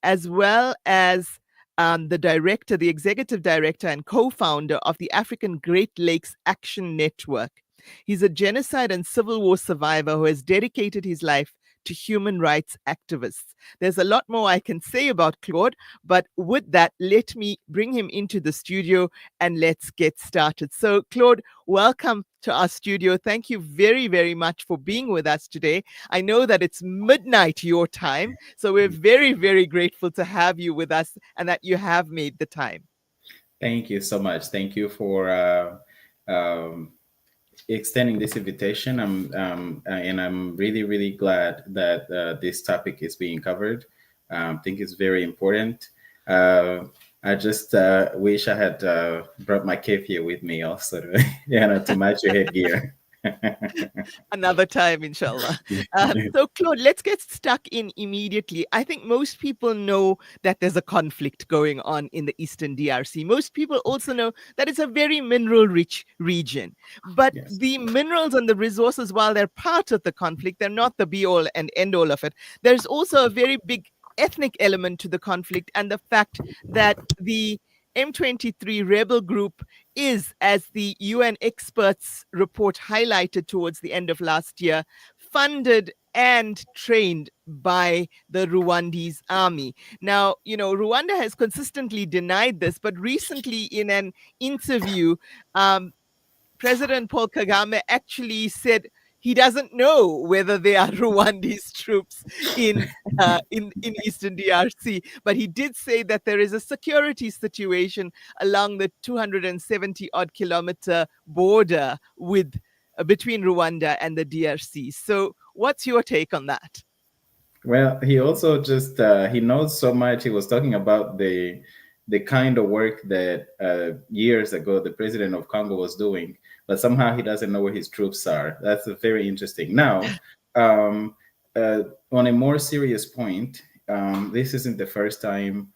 as well as the executive director and co-founder of the African Great Lakes Action Network. He's a genocide and civil war survivor who has dedicated his life to human rights activists. There's a lot more I can say about Claude, but with that, let me bring him into the studio and let's get started. So, Claude, welcome to our studio. Thank you very, very much for being with us today. I know that it's midnight your time, so we're very, very grateful to have you with us and that you have made the time. Thank you so much. Thank you for extending this invitation. I'm really, really glad that this topic is being covered. I think it's very important. I just wish I had brought my cape here with me also, to match your headgear. Another time, inshallah. So, Claude, let's get stuck in immediately. I think most people know that there's a conflict going on in the Eastern DRC. Most people also know that it's a very mineral-rich region. But Yes. the minerals and the resources, while they're part of the conflict, they're not the be-all and end-all of it. There's also a very big ethnic element to the conflict, and the fact that the M23 rebel group is, as the UN experts report highlighted towards the end of last year, funded and trained by the Rwandese army. Now, Rwanda has consistently denied this, but recently in an interview, President Paul Kagame actually said he doesn't know whether they are Rwandese troops in Eastern DRC, but he did say that there is a security situation along the 270 odd kilometer border with between Rwanda and the DRC. So, what's your take on that? Well, he also just he knows so much. He was talking about the kind of work that years ago the president of Congo was doing, but somehow he doesn't know where his troops are. That's very interesting. Now, um, on a more serious point, this isn't the first time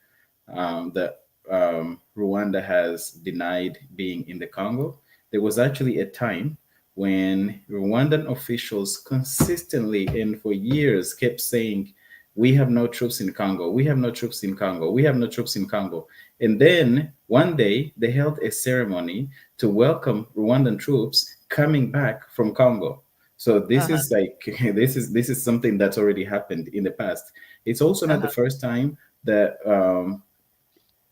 that Rwanda has denied being in the Congo. There was actually a time when Rwandan officials consistently and for years kept saying, "We have no troops in Congo. We have no troops in Congo. We have no troops in Congo." And then one day they held a ceremony to welcome Rwandan troops coming back from Congo. So this Uh-huh, is like this is something that's already happened in the past. It's also not the uh-huh, first time that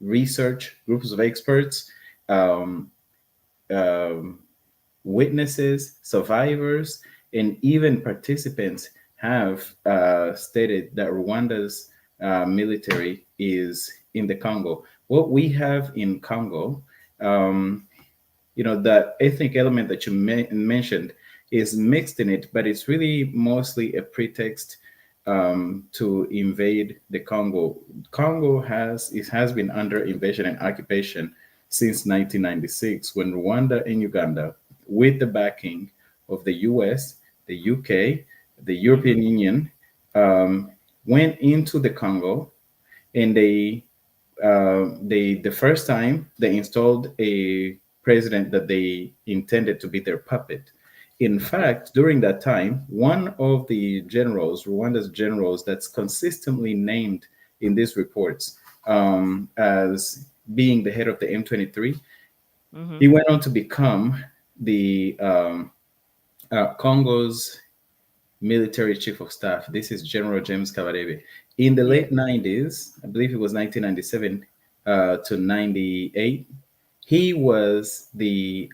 research groups of experts, um, um, witnesses, survivors, and even participants have stated that Rwanda's military is in the Congo. What we have in Congo, um, that ethnic element that you mentioned is mixed in it, but it's really mostly a pretext to invade the Congo. Congo has been under invasion and occupation since 1996, when Rwanda and Uganda, with the backing of the US, the UK, the mhm, European Union, um, went into the Congo, and the first time they installed a president that they intended to be their puppet. In fact, during that time, one of the generals, Rwanda's generals, that's consistently named in these reports as being the head of the M23, mhm, he went on to become the Congo's military chief of staff. This is General James Kabarebe. In the yeah, late 90s, I believe it was 1997 to 98, he was the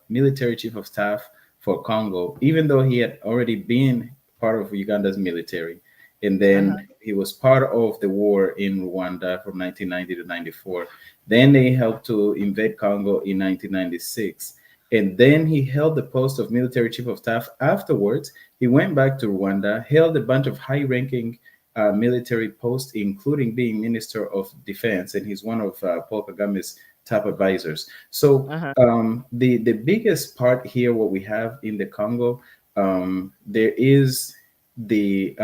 military chief of staff for Congo, even though he had already been part of Uganda's military. And uh-huh, then he was part of the war in Rwanda from 1990 to 94. Then they helped to invade Congo in 1996. And then he held the post of military chief of staff. Afterwards, he went back to Rwanda, held a bunch of high ranking military posts, including being Minister of Defense. And he's one of Paul Kagame's top advisors. So uh-huh, the biggest part here, what we have in the Congo, there is the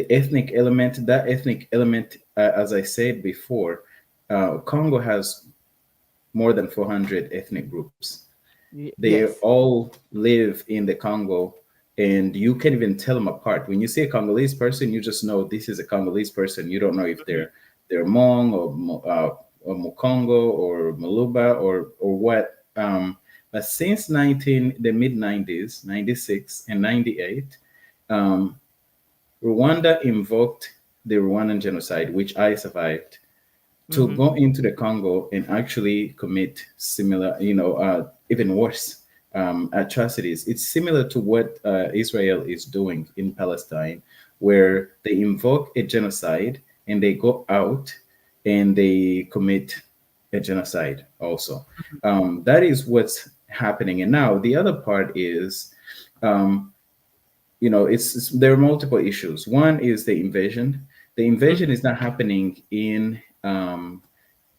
ethnic element. That ethnic element, as I said before, Congo has more than 400 ethnic groups. They yes, all live in the Congo, and you can't even tell them apart. When you see a Congolese person, you just know this is a Congolese person. You don't know if Mhm. they're Hmong or Mukongo or Maluba or what. But since the mid 90s, 96 and 98, um, Rwanda invoked the Rwandan genocide, which I survived, to Mhm. go into the Congo and actually commit similar, even worse atrocities. It's similar to what Israel is doing in Palestine, where they invoke a genocide and they go out and they commit a genocide also. That is what's happening. And now the other part is, um, there are multiple issues. One is the invasion. The invasion Mhm. is not happening in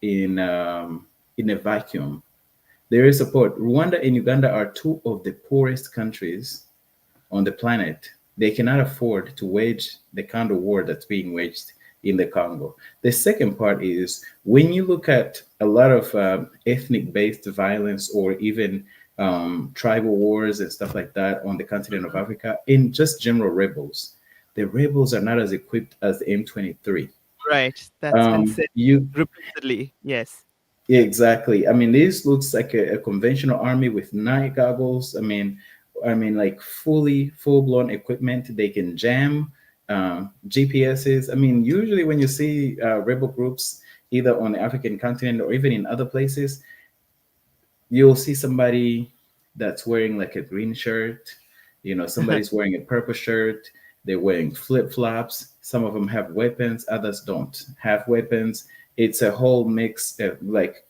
in a vacuum. There is support. Rwanda and Uganda are two of the poorest countries on the planet. They cannot afford to wage the kind of war that's being waged in the Congo. The second part is when you look at a lot of ethnic based violence or even tribal wars and stuff like that on the continent of Africa, in just general rebels, the rebels are not as equipped as the M23. Right. That's been said You repeatedly. Yes. Yeah, exactly. I mean, this looks like a conventional army with night goggles. Like full blown equipment. They can jam GPSs. I mean, usually when you see rebel groups either on the African continent or even in other places, you'll see somebody that's wearing like a green shirt, somebody's wearing a purple shirt, they're wearing flip-flops, some of them have weapons, others don't have weapons. It's a whole mix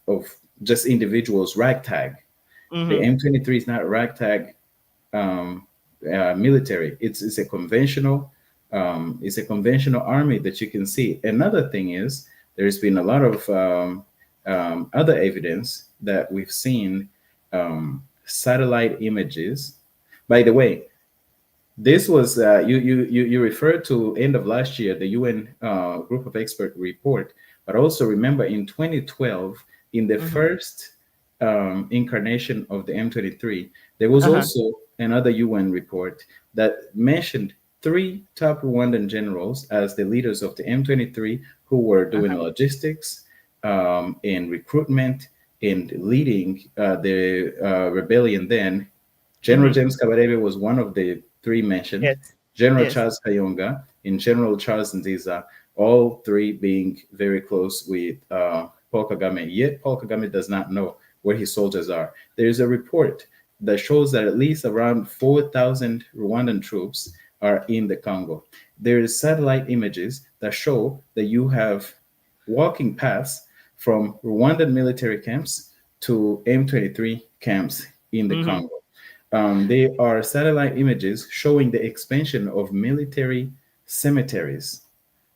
of just individuals ragtag. The Mhm. M23 is not ragtag um, military. It's a conventional army that you can see. Another thing is there's been a lot of other evidence that we've seen satellite images. By the way, this was you referred to end of last year the UN group of expert report, but also remember in 2012 in the Mhm. first incarnation of the M23, there was Uh-huh. also another UN report that mentioned three top Rwandan generals as the leaders of the M23 who were doing Uh-huh. logistics and recruitment and leading the rebellion then. General Mhm. James Kabarebe was one of the three mentioned, Yes. General Yes. Charles Kayonga, and General Charles Nziza, all three being very close with Paul Kagame. Yet Paul Kagame does not know where his soldiers are. There is a report that shows that at least around 4,000 Rwandan troops are in the Congo. There is satellite images that show that you have walking paths from Rwandan military camps to M23 camps in the Mhm. Congo. They are satellite images showing the expansion of military cemeteries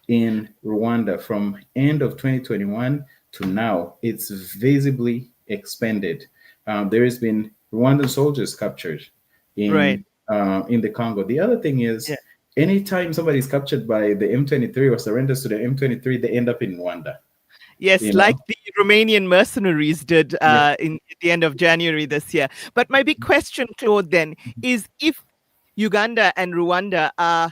in Rwanda from end of 2021 to now. It's visibly expanded. There has been Rwandan soldiers captured Right. in the Congo. The other thing Yeah. is, anytime somebody is captured by the M23 or surrenders to the M23, they end up in Rwanda. Yes, You like know, the Romanian mercenaries did yeah. in at the end of January this year. But my big question, Claude, then is if Uganda and Rwanda are,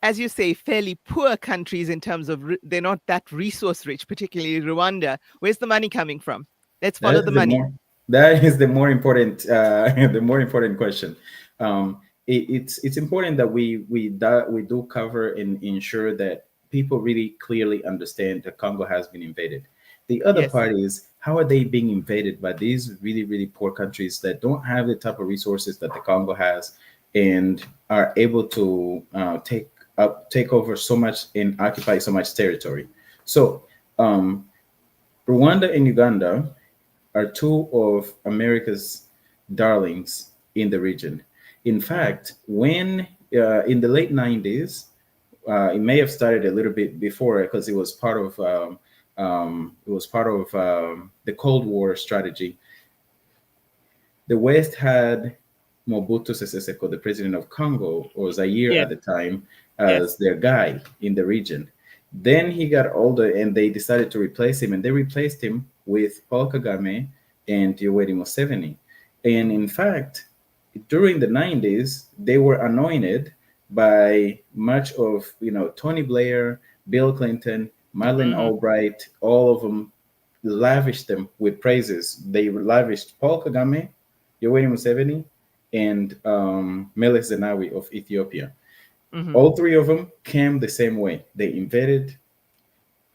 as you say, fairly poor countries in terms of they're not that resource rich, particularly Rwanda. Where's the money coming from? Let's That follow is the the money. more that is the more important the more important question. It's important that we do cover and ensure that people really clearly understand that Congo has been invaded. The other Yes. part is how are they being invaded by these really poor countries that don't have the type of resources that the Congo has and are able to take over so much and occupy so much territory. So um, Rwanda and Uganda are two of America's darlings in the region. In Mhm. fact, when in the late 90s, it may have started a little bit before because it was part of the Cold War strategy. The West had Mobutu Sese Seko, the president of Congo, or Zaire Yes. at the time, Yes. as their guy in the region. Then he got older and they decided to replace him, and they replaced him with Paul Kagame and Yoweri Museveni. And in fact, during the 90s, they were anointed by much of, Tony Blair, Bill Clinton, Madeleine Mhm. Albright, all of them lavished them with praises. They lavished Paul Kagame, Yoweri Museveni, and Meles Zenawi of Ethiopia. Mhm. All three of them came the same way. They invaded,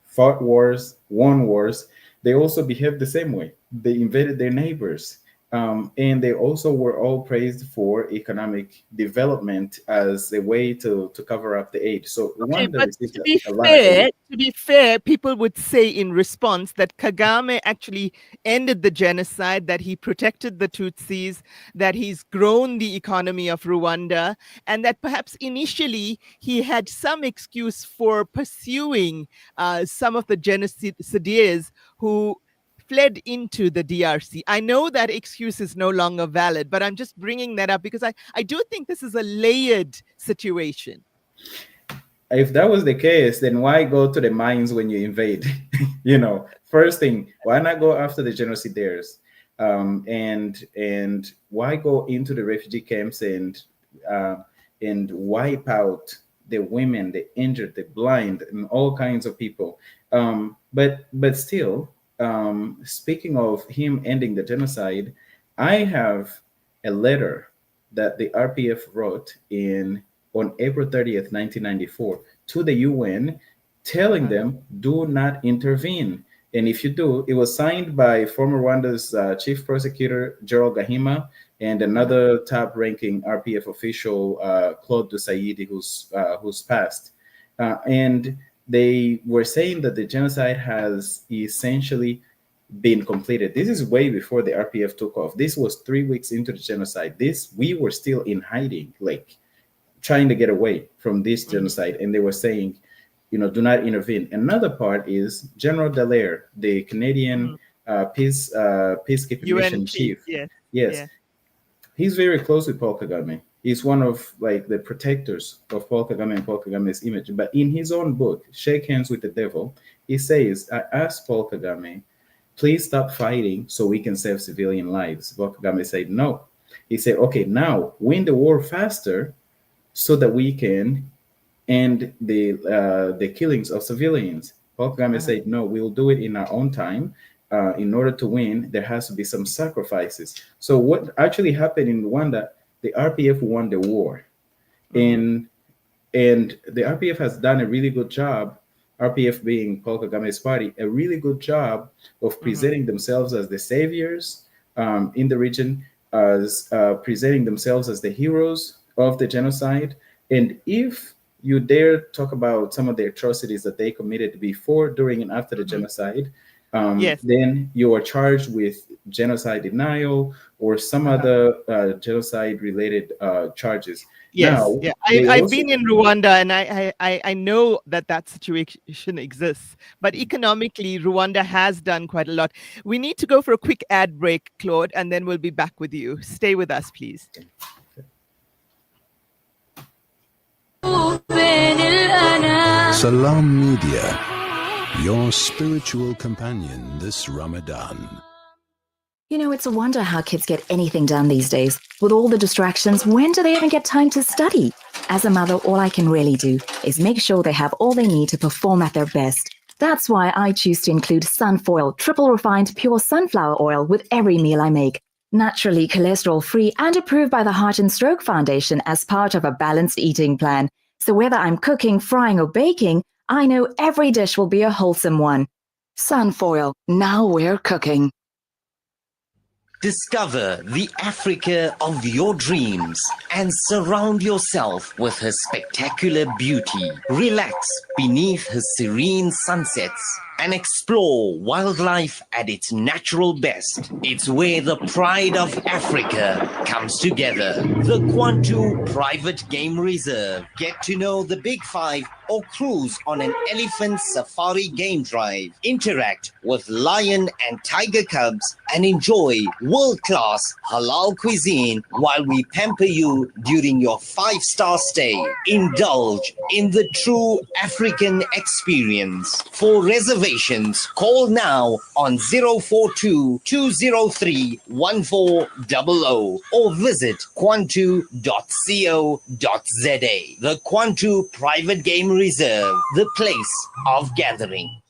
fought wars, won wars. They also behaved the same way. They invaded their neighbors. And they also were all praised for economic development as a way to cover up the aid. So Okay, Rwanda but received a lot of aid. to be fair, people would say in response that Kagame actually ended the genocide, that he protected the Tutsis, that he's grown the economy of Rwanda, and that perhaps initially he had some excuse for pursuing some of the genocidaires who fled into the DRC. I know that excuse is no longer valid, but I'm just bringing that up because I do think this is a layered situation. If that was the case, then why go to the mines when you invade? First thing, why not go after the genocidaires? And why go into the refugee camps uh, and wipe out the women, the injured, the blind, and all kinds of people? But still, speaking of him ending the genocide, I have a letter that the RPF wrote in on April 30th, 1994, to the UN, telling Uh-huh. them, do not intervene. And if you do, it was signed by former Rwanda's chief prosecutor, Gerald Gahima, and Uh-huh. another top ranking RPF official, Claude Dusaidi, who's passed. And they were saying that the genocide has essentially been completed. This is way before the RPF took off. This was 3 weeks into the genocide. We were still in hiding, like trying to get away from this Mhm. genocide, and they were saying, do not intervene. Another part is General Dallaire, the Canadian Mhm. peacekeeping UN mission chief. chief. Yes. Yes, Yeah. he's very close with Paul Kagame. He's one of like the protectors of Paul Kagame and Paul Kagame's image. But in his own book, Shake Hands with the Devil, he says, I asked Paul Kagame, please stop fighting so we can save civilian lives. Paul Kagame said no. He said, okay, now win the war faster so that we can end the killings of civilians. Paul Kagame Uh-huh. said, no, we'll do it in our own time. In order to win, there has to be some sacrifices. So what actually happened in Rwanda, the RPF won the war. Mhm. And and the RPF has done a really good job, RPF being Paul Kagame's party, a really good job of Mhm. presenting themselves as the saviors in the region, as presenting themselves as the heroes of the genocide. And if you dare talk about some of the atrocities that they committed before, during, and after the Mhm. genocide, Yes. then you are charged with genocide denial or some Uh-huh. other genocide related charges. Yes. Now, Yeah. they I've also been in Rwanda, and I know that that situation exists. But economically, Rwanda has done quite a lot. We need to go for a quick ad break, Claude, and then we'll be back with you. Stay with us, please. Salam Media, your spiritual companion this Ramadan. You know, it's a wonder how kids get anything done these days. With all the distractions, when do they even get time to study? As a mother, all I can really do is make sure they have all they need to perform at their best. That's why I choose to include Sunfoil, triple refined pure sunflower oil with every meal I make. Naturally cholesterol free and approved by the Heart and Stroke Foundation as part of a balanced eating plan. So whether I'm cooking, frying, or baking, I know every dish will be a wholesome one. Sunfoil, now we're cooking. Discover the Africa of your dreams and surround yourself with her spectacular beauty. Relax beneath her serene sunsets and explore wildlife at its natural best. It's where the pride of Africa comes together. The Kwantu Private Game Reserve. Get to know the Big Five or cruise on an elephant safari game drive. Interact with lion and tiger cubs and enjoy world-class halal cuisine while we pamper you during your 5-star stay. Indulge in the true African experience. For reservations, donations. Call now on 042 203 1400 or visit kwantu.co.za. The Kwantu Private Game Reserve, the place of gathering.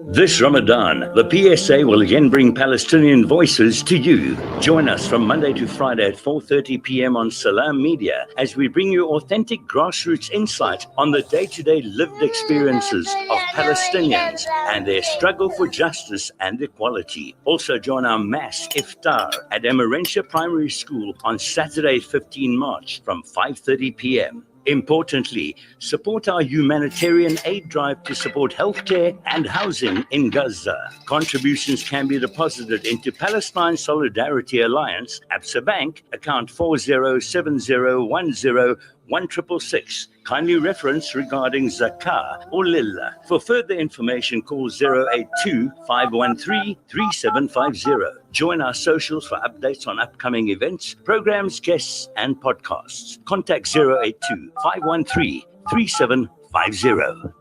This Ramadan, the PSA will again bring Palestinian voices to you. Join us from Monday to Friday at 4:30 p.m. on Salam Media as we bring you authentic grassroots insight on the day-to-day lived experiences of Palestinians and their struggle for justice and equality. Also join our mass iftar at Emerentia Primary School on Saturday, 15 March from 5:30 p.m. Importantly, support our humanitarian aid drive to support healthcare and housing in Gaza. Contributions can be deposited into Palestine Solidarity Alliance, Absa Bank, account 4070101666. Kindly reference regarding Zakah or Lillah. For further information, call 082-513-3750. Join our socials for updates on upcoming events, programs, guests, and podcasts. Contact 082-513-3750.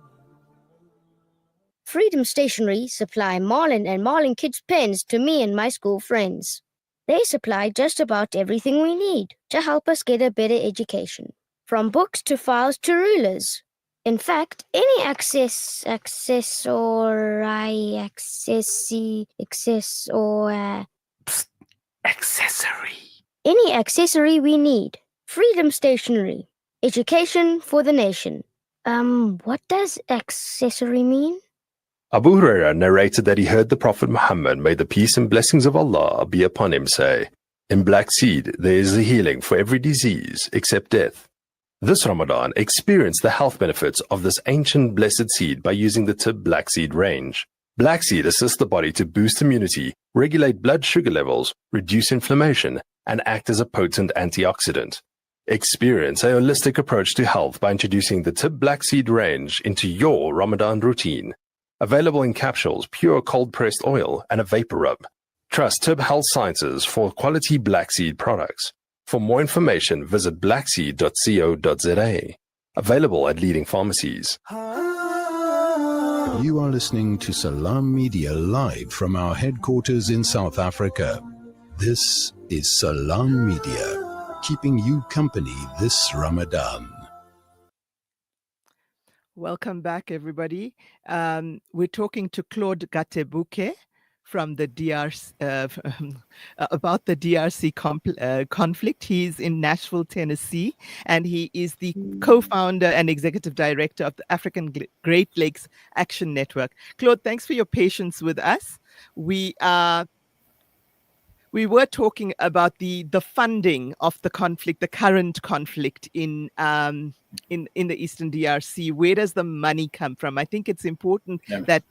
Freedom Stationery supply Marlin and Marlin Kids pens to me and my school friends. They supply just about everything we need to help us get a better education, from books to files to rulers. In fact, any any accessory we need. Freedom Stationery. Education for the nation. What does accessory mean? Abu Huraira narrated that he heard the Prophet Muhammad, may the peace and blessings of Allah be upon him, say, "In black seed there is a healing for every disease except death." This Ramadan, experience the health benefits of this ancient blessed seed by using the Tib Black Seed range. Black seed assists the body to boost immunity, regulate blood sugar levels, reduce inflammation, and act as a potent antioxidant. Experience a holistic approach to health by introducing the Tib Black Seed range into your Ramadan routine. Available in capsules, pure cold-pressed oil, and a vapor rub. Trust Tib Health Sciences for quality black seed products. For more information, visit blackseed.co.za. Available at leading pharmacies. You are listening to Salam Media live from our headquarters in South Africa. This is Salam Media, keeping you company this Ramadan. Welcome back, everybody. We're talking to Claude Gatebuke from the DRC about the DRC conflict. He's in Nashville, Tennessee, and he is the co-founder and executive director of the African Great Lakes Action Network. Claude, thanks for your patience with us. We were talking about the funding of the conflict, the current conflict in the Eastern DRC. Where does the money come from? I think it's important that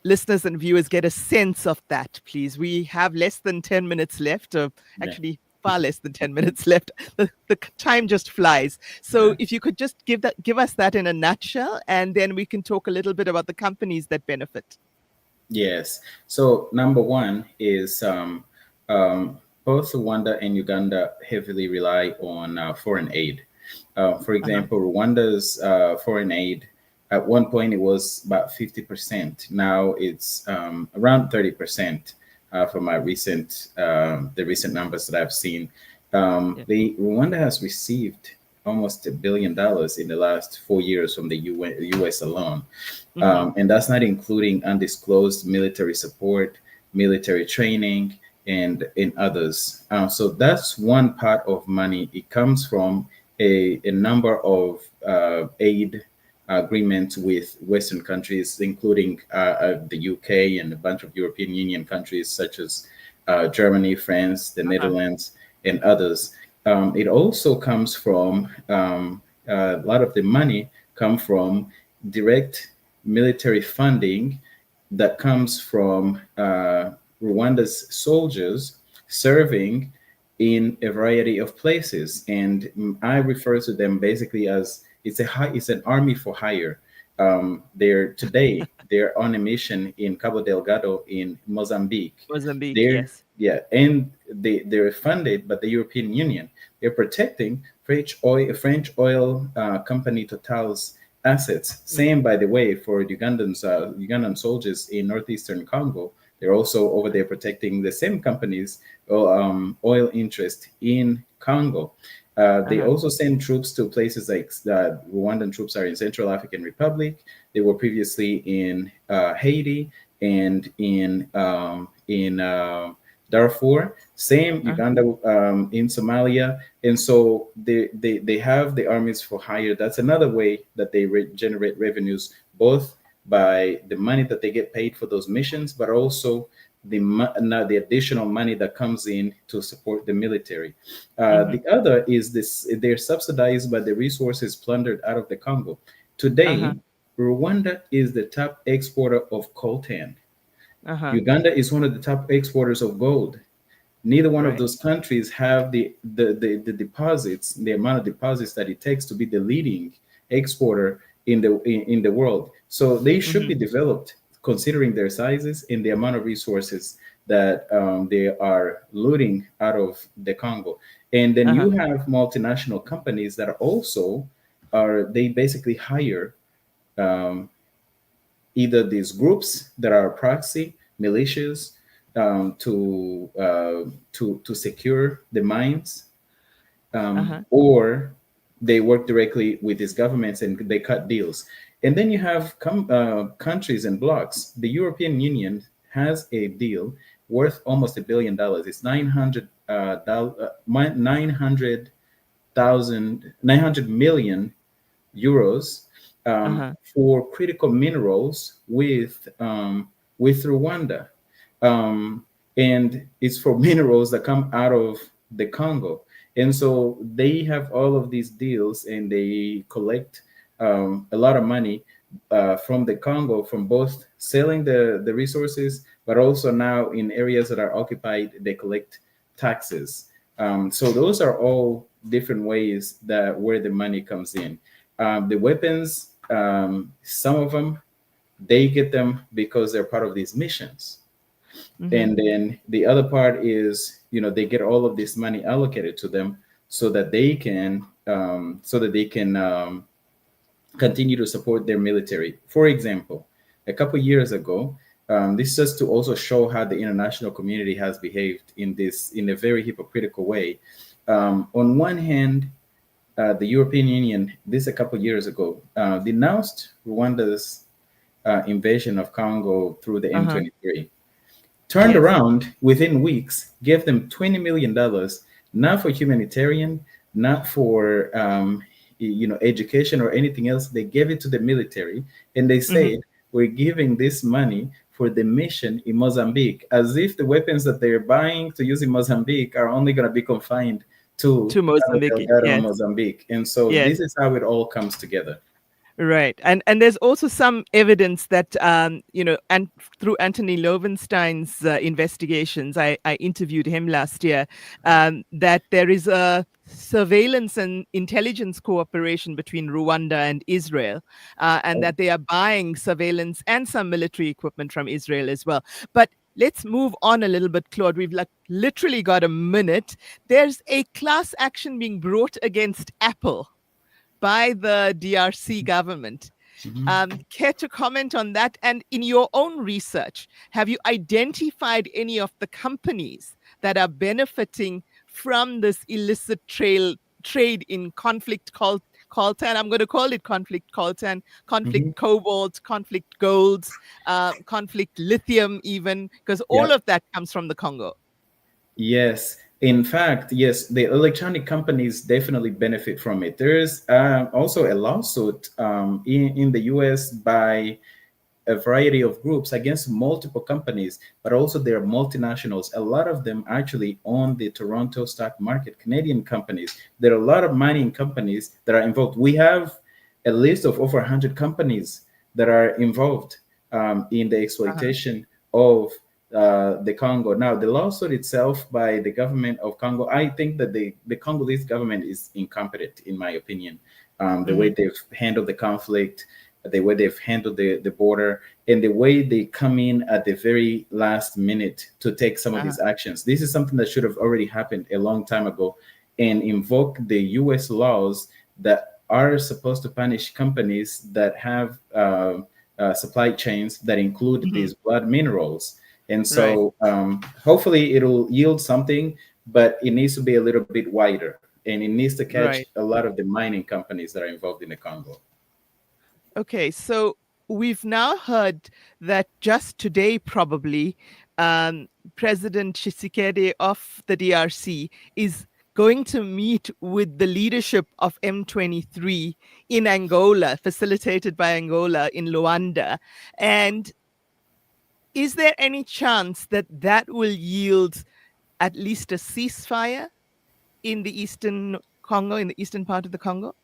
listeners and viewers get a sense of that, please. We have less than 10 minutes left, actually far less than 10 minutes left. The time just flies. So if you could just give us that in a nutshell, and then we can talk a little bit about the companies that benefit. Yes. So number one is both Rwanda and Uganda heavily rely on foreign aid. For example, Rwanda's foreign aid, at one point it was about 50%. Now it's around 30% from my the recent numbers that I've seen. Rwanda has received almost $1 billion in the last 4 years from the US alone. And that's not including undisclosed military support, military training, and in others. So that's one part of money. It comes from a number of aid agreements with Western countries, including the UK and a bunch of European Union countries such as Germany, France, the Netherlands, and others. It also comes from a lot of the money come from direct military funding that comes from Rwanda's soldiers serving in a variety of places, and I refer to them basically as it's an army for hire. They're on a mission in Cabo Delgado in Mozambique. Yes. Yeah, and they're funded by the European Union. They're protecting French oil company Total's assets. Same, by the way, for Ugandan soldiers in northeastern Congo. They're also over there protecting the same companies' oil interest in Congo. They also send troops to places like Rwandan troops are in Central African Republic. They were previously in Haiti and in Darfur. Same Uganda in Somalia. And so they have the armies for hire. That's another way that they generate revenues, both by the money that they get paid for those missions, but also the additional money that comes in to support the military. The other is this: they're subsidized by the resources plundered out of the Congo. Today, Rwanda is the top exporter of coltan. Uganda is one of the top exporters of gold. Neither one of those countries have the deposits, the amount of deposits that it takes to be the leading exporter in the world. So they should be developed considering their sizes and the amount of resources that they are looting out of the Congo. And then you have multinational companies that they basically hire either these groups that are proxy militias to secure the mines, or they work directly with these governments and they cut deals. And then you have countries and blocks. The European Union has a deal worth almost $1 billion. It's 900 million euros for critical minerals with Rwanda. And it's for minerals that come out of the Congo. And so they have all of these deals, and they collect a lot of money from the Congo, from both selling the resources, but also now in areas that are occupied, they collect taxes. So those are all different ways where the money comes in. The weapons, some of them, they get them because they're part of these missions. And then the other part is, they get all of this money allocated to them so that they can continue to support their military. For example, a couple years ago, this is just to also show how the international community has behaved in a very hypocritical way. On one hand, the European Union, this a couple years ago, denounced Rwanda's invasion of Congo through the M23. Turned around within weeks, gave them $20 million, not for humanitarian, not for education or anything else. They gave it to the military, and they said, we're giving this money for the mission in Mozambique, as if the weapons that they're buying to use in Mozambique are only going to be confined to Mozambique. Mozambique. And so this is how it all comes together. Right. And there's also some evidence that, and through Anthony Loewenstein's investigations, I interviewed him last year, that there is a surveillance and intelligence cooperation between Rwanda and Israel, and that they are buying surveillance and some military equipment from Israel as well. But let's move on a little bit, Claude. We've literally got a minute. There's a class action being brought against Apple by the DRC government. Care to comment on that? And in your own research, have you identified any of the companies that are benefiting from this illicit trade in conflict coltan? I'm going to call it conflict coltan, conflict cobalt, conflict golds, conflict lithium even, because all of that comes from the Congo. Yes. In fact, yes, the electronic companies definitely benefit from it. There's also a lawsuit in the US by a variety of groups against multiple companies, but also there are multinationals. A lot of them actually own the Toronto stock market, Canadian companies. There are a lot of mining companies that are involved. We have a list of over 100 companies that are involved in the exploitation of the Congo. Now, the lawsuit itself by the government of Congo, I think that the Congolese government is incompetent, in my opinion. The way they've handled the conflict, the way they've handled the border, and the way they come in at the very last minute to take some of these actions. This is something that should have already happened a long time ago, and invoke the US laws that are supposed to punish companies that have supply chains that include these blood minerals. And Right. so hopefully it'll yield something, but it needs to be a little bit wider, and it needs to catch Right. a lot of the mining companies that are involved in the Congo. Okay, so we've now heard that just today, probably, President Tshisekedi of the DRC is going to meet with the leadership of M23 in Angola, facilitated by Angola in Luanda. And is there any chance that that will yield at least a ceasefire in the eastern Congo, in the eastern part of the Congo?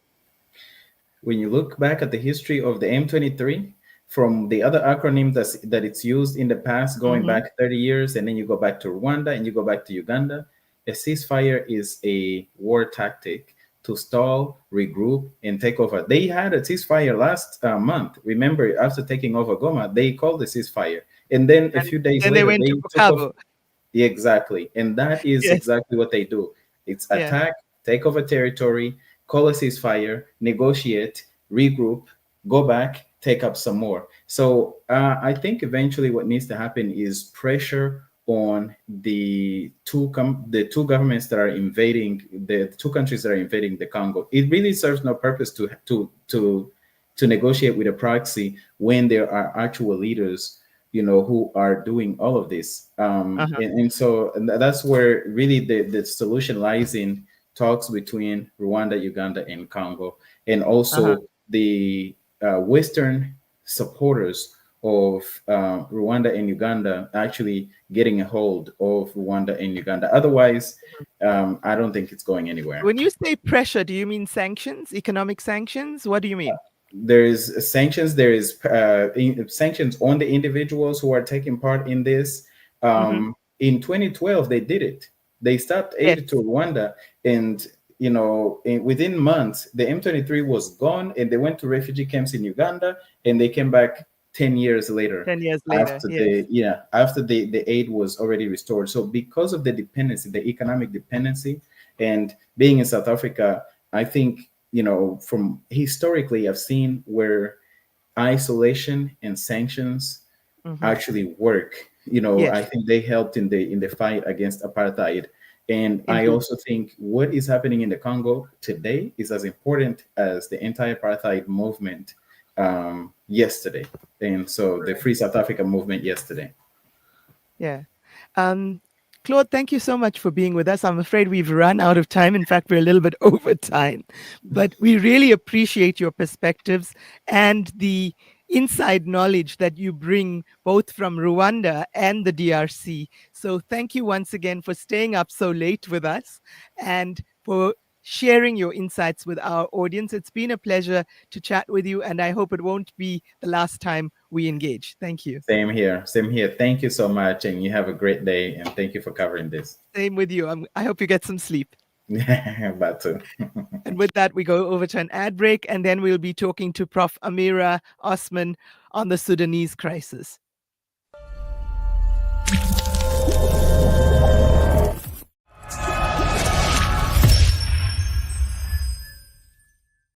When you look back at the history of the M23, from the other acronym that it's used in the past, going back 30 years, and then you go back to Rwanda and you go back to Uganda, a ceasefire is a war tactic to stall, regroup, and take over. They had a ceasefire last month. Remember, after taking over Goma, they called the ceasefire. And then a few days Then they later, went they to took off. Bukavu. Exactly. And that is Yes. exactly what they do. It's Yeah. attack, take over territory, call a ceasefire, negotiate, regroup, go back, take up some more. So I think eventually what needs to happen is pressure on the two governments that are invading, the two countries that are invading the Congo. It really serves no purpose to negotiate with a proxy when there are actual leaders, who are doing all of this. And so that's where really the solution lies in talks between Rwanda, Uganda, and Congo, and also the Western supporters of Rwanda and Uganda actually getting a hold of Rwanda and Uganda. Otherwise, I don't think it's going anywhere. When you say pressure, do you mean sanctions, economic sanctions? What do you mean? There is sanctions. There is sanctions on the individuals who are taking part in this. In 2012, they did it. They stopped aid to Rwanda, and within months, the M23 was gone, and they went to refugee camps in Uganda, and they came back 10 years later. 10 years later, after the aid was already restored. So because of the dependency, the economic dependency, and being in South Africa, I think, from historically, I've seen where isolation and sanctions actually work. I think they helped in the fight against apartheid. And I also think what is happening in the Congo today is as important as the anti-apartheid movement yesterday. And so the Free South Africa movement yesterday. Yeah. Claude, thank you so much for being with us. I'm afraid we've run out of time. In fact, we're a little bit over time, but we really appreciate your perspectives and the inside knowledge that you bring both from Rwanda and the DRC. So thank you once again for staying up so late with us and for sharing your insights with our audience. It's been a pleasure to chat with you, and I hope it won't be the last time we engage. Thank you. Same here. Thank you so much, and you have a great day, and thank you for covering this. Same with you. I hope you get some sleep. About to. And with that, we go over to an ad break, and then we'll be talking to Prof. Amira Osman on the Sudanese crisis.